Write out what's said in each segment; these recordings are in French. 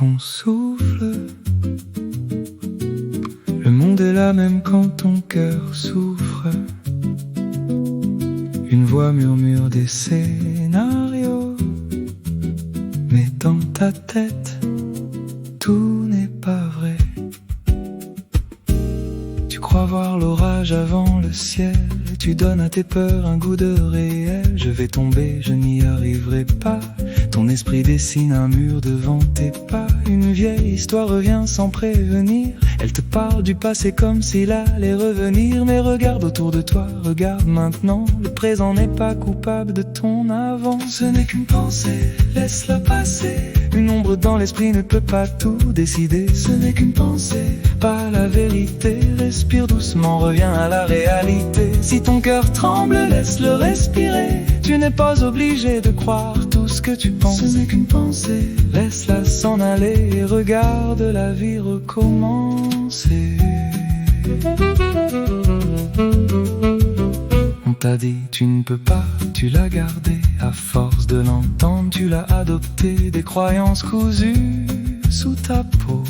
ton souffle. Le monde est là même quand ton cœur souffre. Une voix murmure des scénarios, mais dans ta tête, tout n'est pas vrai. Tu crois voir l'orage avant le ciel, tu donnes à tes peurs un goût de réel. Je vais tomber, je n'y arriverai pas. Ton esprit dessine un mur devant tes pas. Une vieille histoire revient sans prévenir. Elle te parle du passé comme s'il allait revenir. Mais regarde autour de toi, regarde maintenant. Le présent n'est pas coupable de ton avant. Ce n'est qu'une pensée, laisse-la passer. Une ombre dans l'esprit ne peut pas tout décider. Ce n'est qu'une pensée, pas la vérité. Respire doucement, reviens à la réalité. Si ton cœur tremble, laisse-le respirer. Tu n'es pas obligé de croire tout ce que tu penses. Ce n'est qu'une pensée, laisse-la s'en aller et regarde la vie recommencer. On t'a dit tu ne peux pas, tu l'as gardé. À force de l'entendre, tu l'as adopté. Des croyances cousues sous ta peau.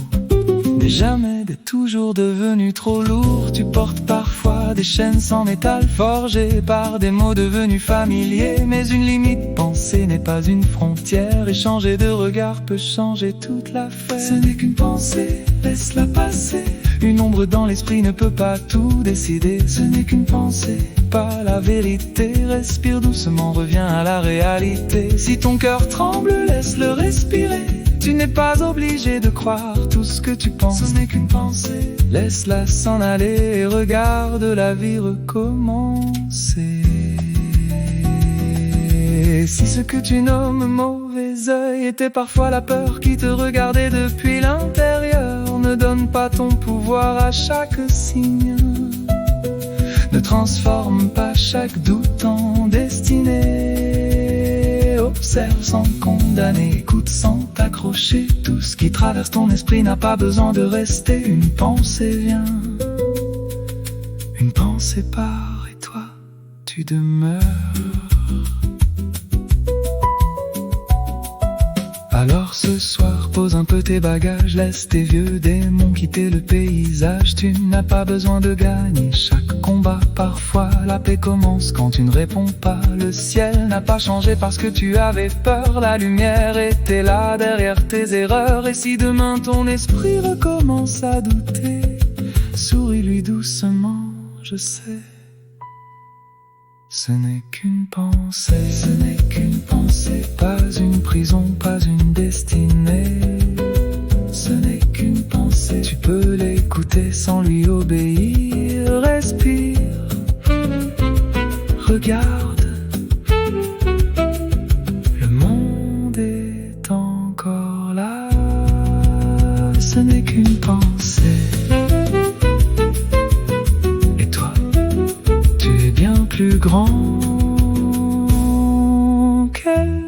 Des jamais, des toujours devenus trop lourds. Tu portes parfois des chaînes sans métal, forgées par des mots devenus familiers. Mais une limite pensée n'est pas une frontière, et changer de regard peut changer toute l'affaire. Ce n'est qu'une pensée, laisse-la passer. Une ombre dans l'esprit ne peut pas tout décider. Ce n'est qu'une pensée, pas la vérité. Respire doucement, reviens à la réalité. Si ton cœur tremble, laisse-le respirer. Tu n'es pas obligé de croire tout ce que tu penses. Ce n'est qu'une pensée, laisse-la s'en aller et regarde la vie recommencer. Et si ce que tu nommes mauvais œil était parfois la peur qui te regardait depuis l'intérieur, ne donne pas ton pouvoir à chaque signe. Ne transforme pas chaque doute en destinée. Observe sans condamner, écoute sans t'accrocher. Tout ce qui traverse ton esprit n'a pas besoin de rester. Une pensée vient, une pensée part, et toi, tu demeures. Alors ce soir, pose un peu tes bagages, laisse tes vieux démons quitter le paysage. Tu n'as pas besoin de gagner chaque combat. Parfois la paix commence quand tu ne réponds pas. Le ciel n'a pas changé parce que tu avais peur. La lumière était là derrière tes erreurs. Et si demain ton esprit recommence à douter, souris-lui doucement, je sais. Ce n'est qu'une pensée, ce n'est qu'une pensée. Pas une prison, pas une destinée. Ce n'est qu'une pensée. Tu peux l'écouter sans lui obéir. Respire, regarde. Le monde est encore là. Ce n'est qu'une pensée. Plus grand qu'elle.